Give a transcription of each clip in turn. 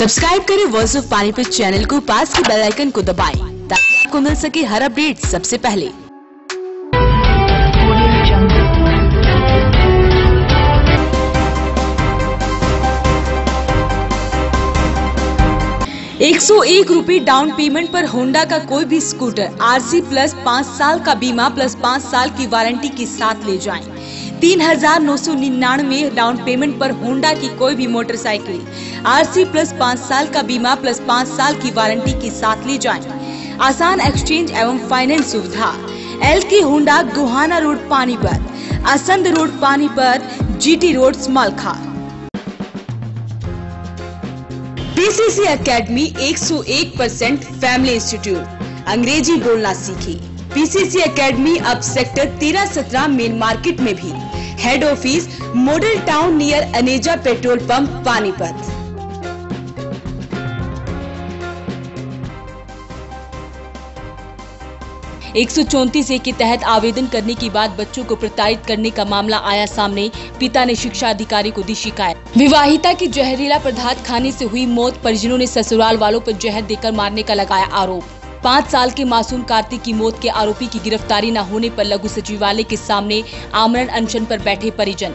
Subscribe करें voice of Panipat channel को, पास की बेल आइकन को दबाएं ताकि आपको मिल सके हर अपडेट सबसे पहले। ₹101 डाउन पेमेंट पर होंडा का कोई भी स्कूटर आरसी प्लस 5 साल का बीमा प्लस 5 साल की वारंटी के साथ ले जाएं। 3,999 डाउन पेमेंट पर होंडा की कोई भी मोटरसाइकिल आरसी प्लस 5 साल का बीमा प्लस 5 साल की वारंटी के साथ ले जाएं। आसान एक्सचेंज एवं फाइनेंस सुविधा। LK Honda Gohana road Panipat, Assandh road Panipat, GT road Samalkha. PCC academy 101% family institute. अंग्रेजी बोलना सीखी। PCC एकेडमी अब सेक्टर 13-17 मेन मार्केट में भी। Head office model town near Aneja petrol pump Panipat. ₹134 के तहत आवेदन करने के बाद बच्चों को प्रताड़ित करने का मामला आया सामने। पिता ने शिक्षा अधिकारी को दी शिकायत। विवाहिता की जहरीला पदार्थ खाने से हुई मौत, परिजनों ने ससुराल वालों पर जहर देकर मारने का लगाया आरोप। 5 साल के मासूम कार्तिक की मौत के आरोपी की गिरफ्तारी न होने पर लघु सचिवालय के सामने आमरण अनशन पर बैठे परिजन।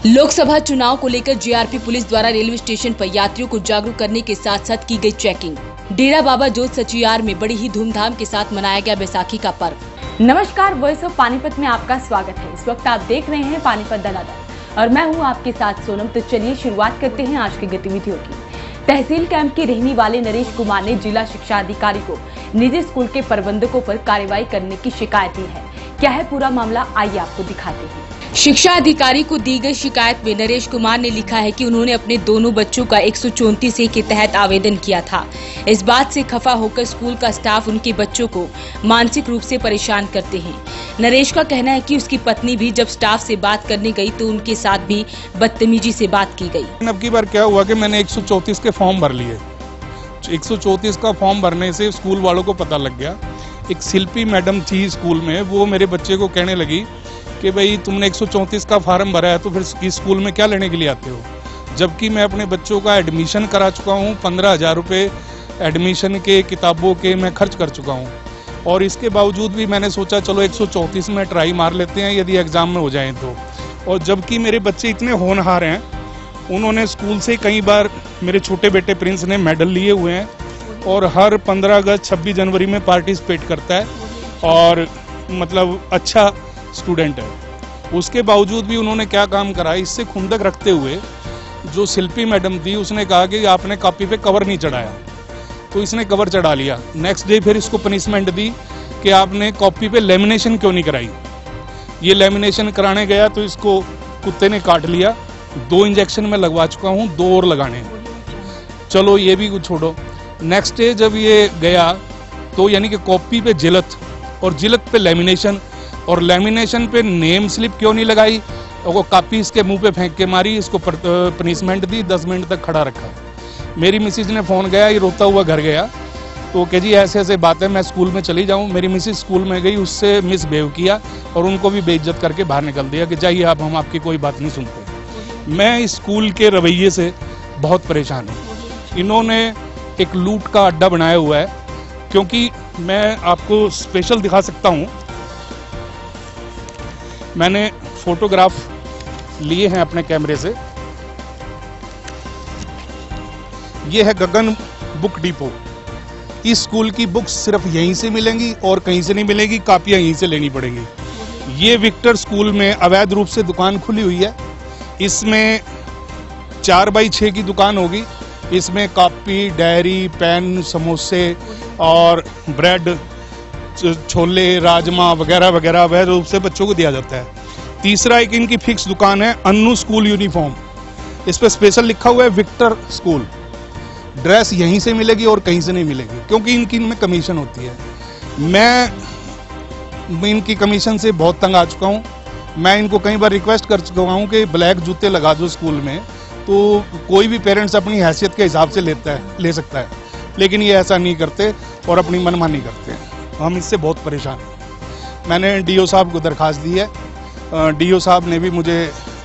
लोकसभा चुनाव को लेकर JRP पुलिस द्वारा रेलवे स्टेशन पर यात्रियों को जागरूक करने के साथ साथ की गई चेकिंग। डेरा बाबा जोत सचियार में बड़ी ही धूमधाम के साथ मनाया गया बैसाखी का पर्व। नमस्कार, वॉइस ऑफ पानीपत में आपका स्वागत है। इस वक्त आप देख रहे हैं पानीपत दलादल और मैं हूं आपके साथ सोनम। तो चलिए शुरुआत करते हैं आज की गतिविधियों की। तहसील कैंप के रहने वाले नरेश कुमार ने जिला शिक्षा अधिकारी को निजी स्कूल के प्रबंधकों पर कार्रवाई करने की शिकायत दी है। क्या है पूरा मामला, आइए आपको दिखाते हैं। शिक्षा अधिकारी को दी गई शिकायत में नरेश कुमार ने लिखा है कि उन्होंने अपने दोनों बच्चों का 134 के तहत आवेदन किया था। इस बात से खफा होकर स्कूल का स्टाफ उनके बच्चों को मानसिक रूप से परेशान करते हैं। नरेश का कहना है कि उसकी पत्नी भी जब स्टाफ से बात करने गई तो उनके साथ भी बदतमीजी से बात की गई। अब की बार क्या हुआ कि मैंने 134 के फॉर्म भर लिए। 134 का फॉर्म भरने से स्कूल वालों को पता लग गया। एक शिल्पी मैडम थी स्कूल में, वो मेरे बच्चे को कहने लगी कि भाई तुमने 134 का फार्म भरा है तो फिर इस स्कूल में क्या लेने के लिए आते हो, जबकि मैं अपने बच्चों का एडमिशन करा चुका हूँ। 15,000 रुपये एडमिशन के किताबों के मैं खर्च कर चुका हूँ और इसके बावजूद भी मैंने सोचा चलो 134 में ट्राई मार लेते हैं यदि एग्ज़ाम में हो जाए तो। और जबकि मेरे बच्चे इतने होनहार हैं, उन्होंने स्कूल से कई बार, मेरे छोटे बेटे प्रिंस ने मेडल लिए हुए हैं और हर 15 अगस्त 26 जनवरी में पार्टिसिपेट करता है और मतलब अच्छा स्टूडेंट है। उसके बावजूद भी उन्होंने क्या काम करा, इससे खुंदक रखते हुए जो शिल्पी मैडम थी उसने कहा कि आपने कॉपी पे कवर नहीं चढ़ाया, तो इसने कवर चढ़ा लिया। नेक्स्ट डे फिर इसको पनिशमेंट दी कि आपने कॉपी पे लेमिनेशन क्यों नहीं कराई। ये लेमिनेशन कराने गया तो इसको कुत्ते ने काट लिया। 2 इंजेक्शन में लगवा चुका हूँ, 2 और लगाने। चलो ये भी कुछ छोड़ो। नेक्स्ट डे जब ये गया तो यानी कि कॉपी पे जिलत और जिलत पे लेमिनेशन और लेमिनेशन पे नेम स्लिप क्यों नहीं लगाई, और वो कॉपी इसके मुंह पे फेंक के मारी। इसको पनिशमेंट दी, 10 मिनट तक खड़ा रखा। मेरी मिसिज ने फ़ोन गया, ये रोता हुआ घर गया तो कह जी ऐसे ऐसे बात है, मैं स्कूल में चली जाऊँ। मेरी मिसिज स्कूल में गई, उससे मिसबिहेव किया और उनको भी बेइज्जत करके बाहर निकल दिया कि जाइए आप, हम आपकी कोई बात नहीं सुनते। मैं इस स्कूल के रवैये से बहुत परेशान हूँ। इन्होंने एक लूट का अड्डा बनाया हुआ है, क्योंकि मैं आपको स्पेशल दिखा सकता हूँ। मैंने फोटोग्राफ लिए हैं अपने कैमरे से। ये है गगन बुक डिपो। इस स्कूल की बुक्स सिर्फ यहीं से मिलेंगी और कहीं से नहीं मिलेगी, कापियां यहीं से लेनी पड़ेंगी। ये विक्टर स्कूल में अवैध रूप से दुकान खुली हुई है। इसमें 4x6 की दुकान होगी। इसमें कॉपी, डायरी, पेन, समोसे और ब्रेड, छोले, राजमा वगैरह वगैरह अवैध रूप से बच्चों को दिया जाता है। तीसरा एक इनकी फिक्स दुकान है अन्नू स्कूल यूनिफॉर्म। इस पर स्पेशल लिखा हुआ है विक्टर स्कूल। ड्रेस यहीं से मिलेगी और कहीं से नहीं मिलेगी, क्योंकि इनमें कमीशन होती है। मैं इनकी कमीशन से बहुत तंग आ चुका हूँ। मैं इनको कई बार रिक्वेस्ट कर चुका हूँ कि ब्लैक जूते लगा दो स्कूल में, तो कोई भी पेरेंट्स अपनी हैसियत के हिसाब से ले सकता है, लेकिन ये ऐसा नहीं करते और अपनी मनमानी करते हैं। हम इससे बहुत परेशान हैं। मैंने DO साहब को दरखास्त दी है। DO साहब ने भी मुझे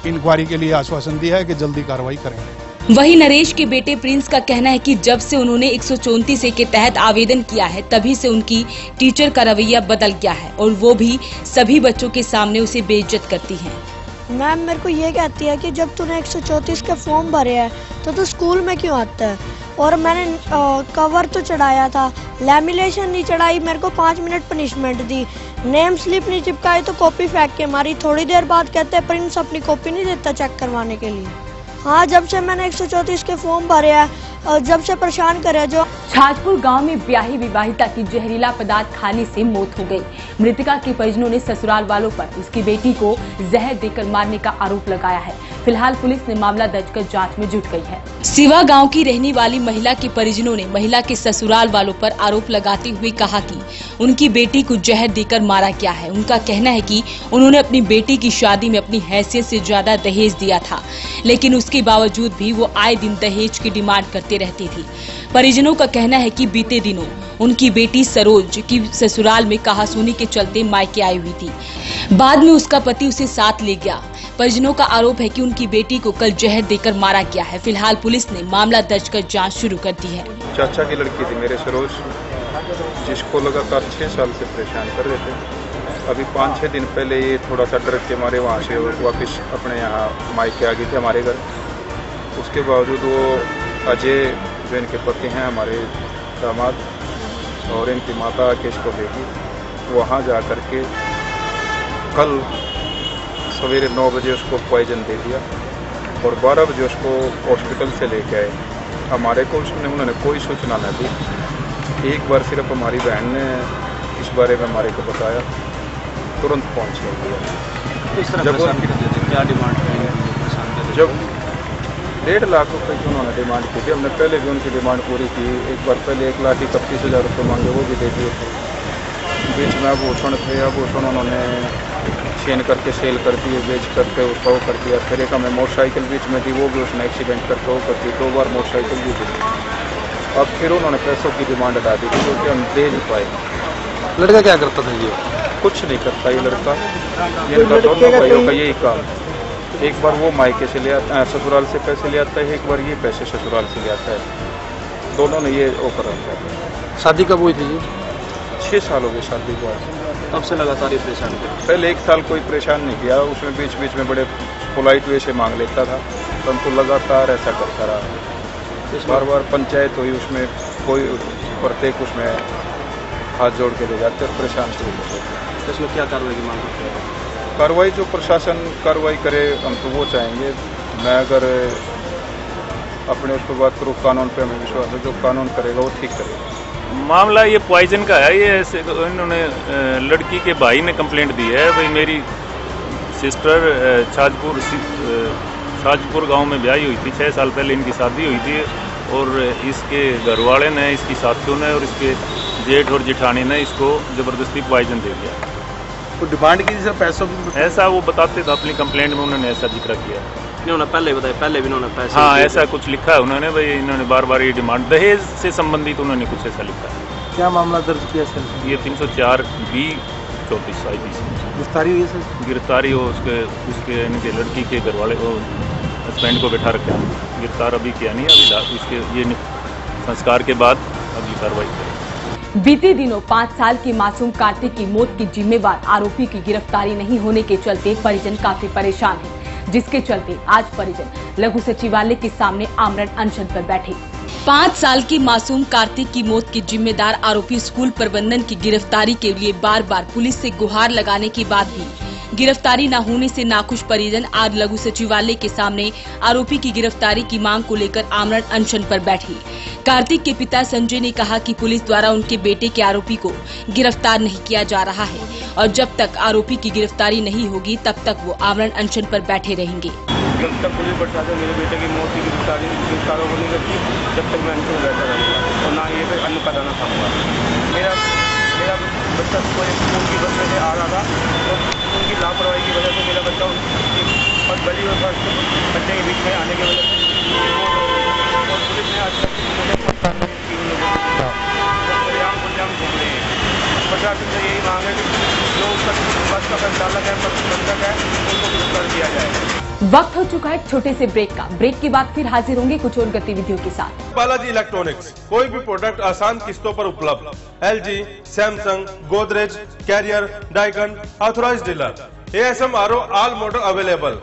इंक्वायरी के लिए आश्वासन दिया है कि जल्दी कार्रवाई करेंगे। वहीं नरेश के बेटे प्रिंस का कहना है कि जब से उन्होंने 134 के तहत आवेदन किया है तभी से उनकी टीचर का रवैया बदल गया है और वो भी सभी बच्चों के सामने उसे बेइज्जत करती हैं। मैम मेरे को ये कहती है कि जब तूने 134 के फॉर्म भरे हैं तो तू स्कूल में क्यों आता है। और मैंने कवर तो चढ़ाया था, लैमिनेशन नहीं चढ़ाई, मेरे को 5 मिनट पनिशमेंट दी, नेम स्लिप नहीं चिपकाई तो कॉपी फेंक के मारी। थोड़ी देर बाद कहते हैं प्रिंस अपनी कॉपी नहीं देता चेक करवाने के लिए। हाँ, जब से मैंने 134 के फॉर्म भरे हैं और जब से परेशान करे जो। छाजपुर गांव में ब्याही विवाहिता की जहरीला पदार्थ खाने से मौत हो गई। मृतका के परिजनों ने ससुराल वालों पर उसकी बेटी को जहर देकर मारने का आरोप लगाया है। फिलहाल पुलिस ने मामला दर्ज कर जांच में जुट गई है। सिवा गांव की रहने वाली महिला के परिजनों ने महिला के ससुराल वालों पर आरोप लगाते हुए कहा कि उनकी बेटी को जहर देकर मारा गया है। उनका कहना है कि उन्होंने अपनी बेटी की शादी में अपनी हैसियत से ज्यादा दहेज दिया था, लेकिन उसके बावजूद भी वो आए दिन दहेज की डिमांड करते रहती थी। परिजनों का कहना है कि बीते दिनों उनकी बेटी सरोज की ससुराल में कहासुनी के चलते मायके आई हुई थी। बाद में उसका पति उसे साथ ले गया। परिजनों का आरोप है कि उनकी बेटी को कल जहर देकर मारा गया है। फिलहाल पुलिस ने मामला दर्ज कर जांच शुरू कर दी है। चाचा की लड़की थी मेरे सरोज, जिसको लगातार 6 साल से परेशान कर रहे थे। अभी 5-6 दिन पहले ये थोड़ा सा डर के मारे वहाँ से वापस अपने यहाँ मायके आ गए थे हमारे घर। उसके बावजूद वो अजय जो इनके पति हैं हमारे दामाद और इनकी माता आके इसको लेगी, वहाँ जा कर के कल सवेरे 9 बजे उसको पॉइजन दे दिया और 12 बजे उसको हॉस्पिटल से लेके आए। हमारे को उन्होंने कोई सूचना न दी। एक बार सिर्फ हमारी बहन ने इस बारे में हमारे को बताया, तुरंत पहुँच गया। जब क्या डिमांड जब 1.5 लाख रुपए की उन्होंने डिमांड की थी, हमने पहले भी उनकी डिमांड पूरी की। एक बार पहले 1,31,000 रुपये मांगे, वो भी दे दिए थे। बीच में आभूषण थे, आभूषण उन्होंने छीन करके सेल कर दिए, बेच करके उसका वो कर दिया। फिर एक हमें मोटरसाइकिल बीच में दी, वो भी उसने एक्सीडेंट करके वो कर दी। 2 बार मोटरसाइकिल भी दी। अब फिर उन्होंने पैसों की डिमांड हटा दी क्योंकि हम दे नहीं पाए। लड़का क्या करता था ये? कुछ नहीं करता ये लड़का, इनका दोनों भाइयों का यही काम। एक बार वो मायके से ले आता है, ससुराल से पैसे ले आता है, एक बार ये पैसे ससुराल से ले आता है। दोनों ने ये वो कर रखा है। शादी कब हुई थी जी? 6 साल हो गए शादी को। तब से लगातार ये परेशान किया? पहले 1 साल कोई परेशान नहीं किया, उसमें बीच बीच में बड़े पोलाइट वे से मांग लेता था, परंतु लगातार ऐसा करता रहा। बार बार पंचायत हुई, उसमें कोई प्रत्येक उसमें हाथ जोड़ के ले जाते और परेशान शुरू करते थे। इसमें क्या कार्रवाई की मांग करते हैं? कार्रवाई जो प्रशासन कार्रवाई करे हम तो वो चाहेंगे। मैं अगर अपने उस पर बात करूँ, कानून पे हमें विश्वास है, जो कानून करेगा वो ठीक करेगा। मामला ये पॉइजन का है। ये ऐसे इन्होंने लड़की के भाई ने कंप्लेंट दी है, भाई मेरी सिस्टर छाजपुर गांव में ब्याही हुई थी, 6 साल पहले इनकी शादी हुई थी और इसके घर वाले ने, इसकी साथियों ने और इसके जेठ और जेठानी ने इसको ज़बरदस्ती पॉइजन दे दिया। तो डिमांड की सर पैसों की? ऐसा वो बताते थे अपनी कंप्लेंट में, उन्होंने ऐसा जिक्र किया। इन्होंने पहले बताया, पहले भी इन्होंने पैसे? हाँ, ऐसा कुछ लिखा है उन्होंने, भाई इन्होंने बार बार ये डिमांड दहेज से संबंधित उन्होंने कुछ ऐसा लिखा है। क्या मामला दर्ज किया सर? ये 304B/34 IPC गिरफ्तारी हुई सर? गिरफ्तारी हो उसके इनके लड़की के घर वाले को, हस्बैंड को बैठा रखा। गिरफ्तार अभी किया नहीं, अभी उसके ये संस्कार के बाद अभी कार्रवाई करें। बीते दिनों 5 साल के मासूम कार्तिक की मौत की जिम्मेवार आरोपी की गिरफ्तारी नहीं होने के चलते परिजन काफी परेशान हैं, जिसके चलते आज परिजन लघु सचिवालय के सामने आमरण अनशन पर बैठे। 5 साल के मासूम कार्तिक की मौत के जिम्मेदार आरोपी स्कूल प्रबंधन की गिरफ्तारी के लिए बार बार पुलिस से गुहार लगाने के बाद भी गिरफ्तारी न होने से नाखुश परिजन आज लघु सचिवालय के सामने आरोपी की गिरफ्तारी की मांग को लेकर आमरण अनशन पर बैठे। कार्तिक के पिता संजय ने कहा कि पुलिस द्वारा उनके बेटे के आरोपी को गिरफ्तार नहीं किया जा रहा है और जब तक आरोपी की गिरफ्तारी नहीं होगी तब तक वो आमरण अनशन पर बैठे रहेंगे। जब तक पुलिस प्रशासन मेरे बेटे की मौत की गिरफ्तार होने लगी, जब तक मैं अनशन बैठा रहूँगा और ना ये अन्न का दाना खाऊंगा। मेरा बच्चा कोई स्कूल की बस में से आ रहा था तो उनकी लापरवाही की वजह से मेरा बच्चा और गली और बच्चे के बीच में आने की वजह से और पुलिस ने आज तक घूम रहे हैं। प्रशासन से यही मांग है कि जो बस का संचालक है, बस प्रबंधक है, उनको गिरफ्तार किया जाए। वक्त हो चुका है छोटे से ब्रेक का। ब्रेक के बाद फिर हाजिर होंगे कुछ और गतिविधियों के साथ। बालाजी इलेक्ट्रॉनिक्स, कोई भी प्रोडक्ट आसान किस्तों पर उपलब्ध। LG, Samsung, Godrej, Carrier, Daikin, authorised dealer. ASMRO all model available.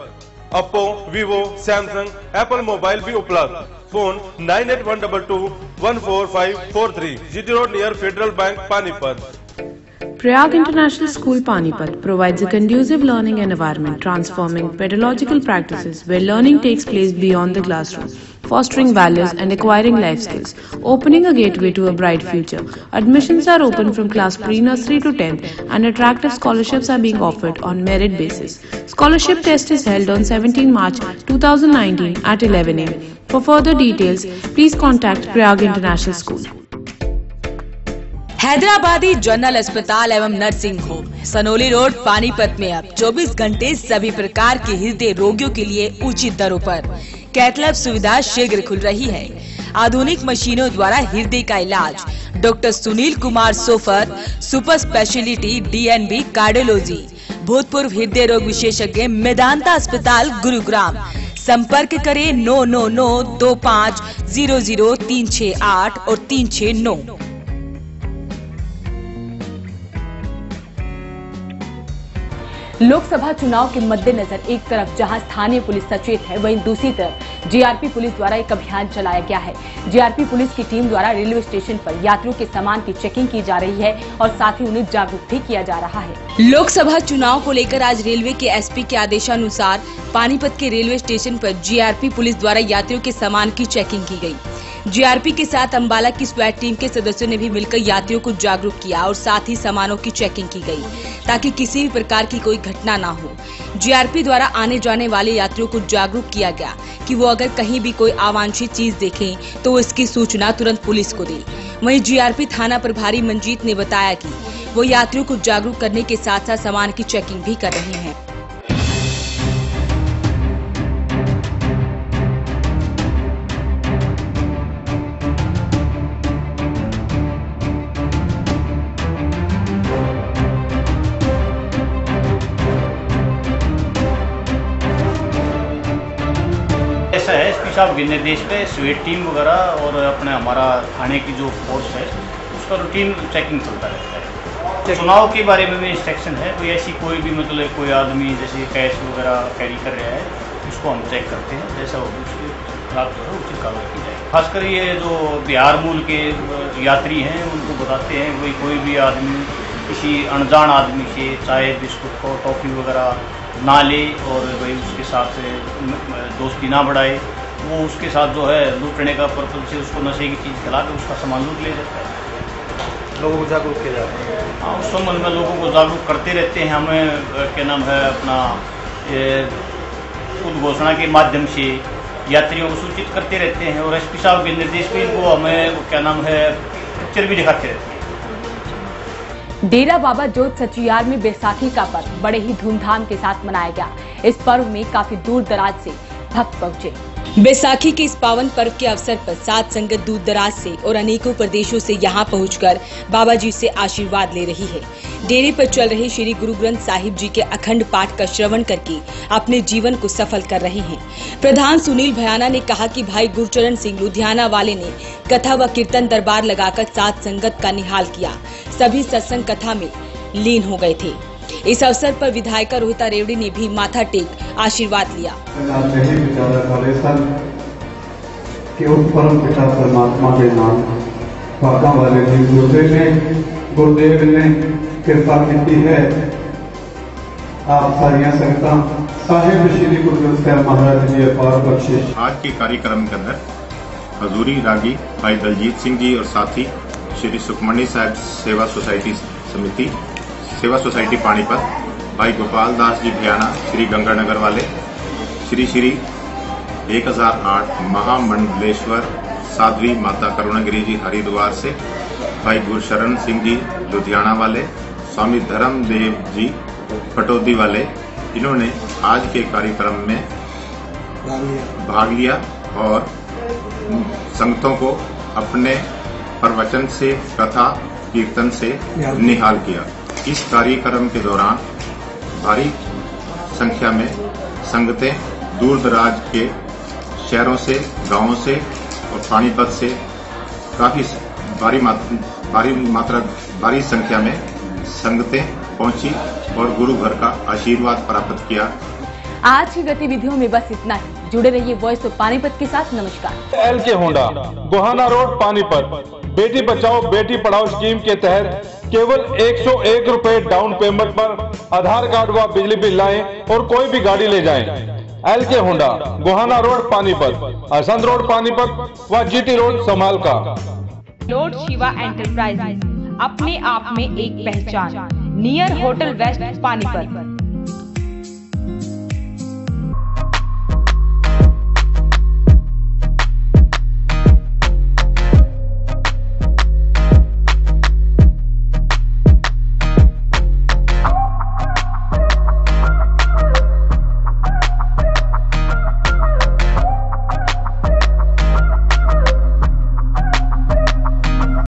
Oppo, Vivo, Samsung, Apple mobile भी उपलब्ध। Phone 9812214543, GT Road near Federal Bank, Panipat. Prayag International School Panipat provides a conducive learning environment, transforming pedagogical practices where learning takes place beyond the classroom, fostering values and acquiring life skills, opening a gateway to a bright future. Admissions are open from class pre-nursery to 10th and attractive scholarships are being offered on merit basis. Scholarship test is held on 17 March 2019 at 11 am. For further details, please contact Prayag International School. Hyderabadi general अस्पताल एवं nursing home Sanauli road Panipat में अब 24 घंटे सभी प्रकार के हृदय रोगियों के लिए उचित दरों पर कैथ-लैब सुविधा शीघ्र खुल रही है। आधुनिक मशीनों द्वारा हृदय का इलाज। Doctor Sunil Kumar so far, super speciality DNB cardiology, भूतपूर्व हृदय रोग विशेषज्ञ, मेदांता अस्पताल गुरुग्राम। संपर्क करें 9992500368 और 369। लोकसभा चुनाव के मद्देनजर एक तरफ जहां स्थानीय पुलिस सचेत है, वहीं दूसरी तरफ जीआरपी पुलिस द्वारा एक अभियान चलाया गया है। जीआरपी पुलिस की टीम द्वारा रेलवे स्टेशन पर यात्रियों के सामान की चेकिंग की जा रही है और साथ ही उन्हें जागरूक भी किया जा रहा है। लोकसभा चुनाव को लेकर आज रेलवे के SP के आदेशानुसार पानीपत के रेलवे स्टेशन पर जीआरपी पुलिस द्वारा यात्रियों के सामान की चेकिंग की गयी। जीआरपी के साथ अम्बाला की स्वैट टीम के सदस्यों ने भी मिलकर यात्रियों को जागरूक किया और साथ ही सामानों की चेकिंग की गई ताकि किसी भी प्रकार की कोई घटना ना हो। जीआरपी द्वारा आने जाने वाले यात्रियों को जागरूक किया गया कि वो अगर कहीं भी कोई अवांछित चीज देखें तो इसकी सूचना तुरंत पुलिस को दें। वहीं जीआरपी थाना प्रभारी मंजीत ने बताया कि वो यात्रियों को जागरूक करने के साथ साथ सामान की चेकिंग भी कर रहे हैं। ऐसा है SP साहब के निर्देश पे स्वेट टीम वगैरह और अपने हमारा थाने की जो फोर्स है उसका रूटीन चेकिंग चलता रहता है। चुनाव के बारे में भी इंस्ट्रक्शन है, कोई ऐसी कोई भी मतलब कोई आदमी जैसे कैश वगैरह कैरी कर रहा है उसको हम चेक करते हैं, जैसा हो उसके खिलाफ जो है उचित कार्रवाई की जाए। खासकर ये जो बिहार मूल के यात्री हैं उनको बताते हैं कोई भी आदमी किसी अनजान आदमी से चाय बिस्कुट को टॉफी वगैरह ना ले और भाई उसके साथ दोस्ती ना बढ़ाए। वो उसके साथ जो है लूटने का पर्पज से उसको नशे की चीज़ खिला के उसका सामान लूट ले जाता है। लोगों को जागरूक किया जाता है। हाँ, उस संबंध में लोगों को जागरूक करते रहते हैं। हमें क्या नाम है अपना उद्घोषणा के माध्यम से यात्रियों को सूचित करते रहते हैं और SP साहब के निर्देश पे इनको हमें क्या नाम है पिक्चर भी दिखाते रहते हैं। डेरा बाबा जोत सचियार में बैसाखी का पर्व बड़े ही धूमधाम के साथ मनाया गया। इस पर्व में काफी दूर दराज से भक्त पहुंचे। बैसाखी के इस पावन पर्व के अवसर पर साथ संगत दूर दराज से और अनेकों प्रदेशों से यहां पहुंचकर बाबा जी से आशीर्वाद ले रही है। डेरे पर चल रहे श्री गुरु ग्रंथ साहिब जी के अखंड पाठ का श्रवण करके अपने जीवन को सफल कर रहे हैं। प्रधान सुनील भयाना ने कहा कि भाई गुरचरण सिंह लुधियाना वाले ने कथा व कीर्तन दरबार लगाकर साथ संगत का निहाल किया। सभी सत्संग कथा में लीन हो गए थे। इस अवसर पर विधायिका रोहिता रेवड़ी ने भी माथा टेक आशीर्वाद लिया। परम पिता परमात्मा के नाम बाबा वाले जी गुरुदेव ने कृपा की है। आप सारिया संगतां साहिब श्री गुरु ग्रंथ साहिब महाराज जी अपार बख्शिश। आज के कार्यक्रम के अंदर हजूरी रागी भाई दलजीत सिंह जी और साथी श्री सुखमणी साहिब सेवा सोसाइटी समिति सेवा सोसाइटी पानीपत, भाई गोपाल दास जी भयाना श्री गंगानगर वाले, श्री 1008 महामंडलेश्वर साध्वी माता करुणागिरी जी हरिद्वार से, भाई गुरशरण सिंह जी लुधियाना वाले, स्वामी धर्मदेव जी पटौदी वाले, इन्होंने आज के कार्यक्रम में भाग लिया और संगतों को अपने प्रवचन से कथा कीर्तन से निहाल किया। इस कार्यक्रम के दौरान भारी संख्या में संगतें दूर दराज के शहरों से, गांवों से और पानीपत से काफी भारी संख्या में संगतें पहुंची और गुरु घर का आशीर्वाद प्राप्त किया। आज की गतिविधियों में बस इतना ही। जुड़े रहिए वॉइस ऑफ पानीपत के साथ। नमस्कार। LK Honda, Gohana road, Panipat. बेटी बचाओ बेटी पढ़ाओ स्कीम के तहत केवल 101 रुपए डाउन पेमेंट पर आधार कार्ड व बिजली बिल लाएं और कोई भी गाड़ी ले जाएं। LK Honda, Gohana road, Panipat, Assandh road, Panipat व GT road, Samalkha. Lord Shiva enterprises, अपने आप में एक पहचान, नियर होटल वेस्ट, पानीपत।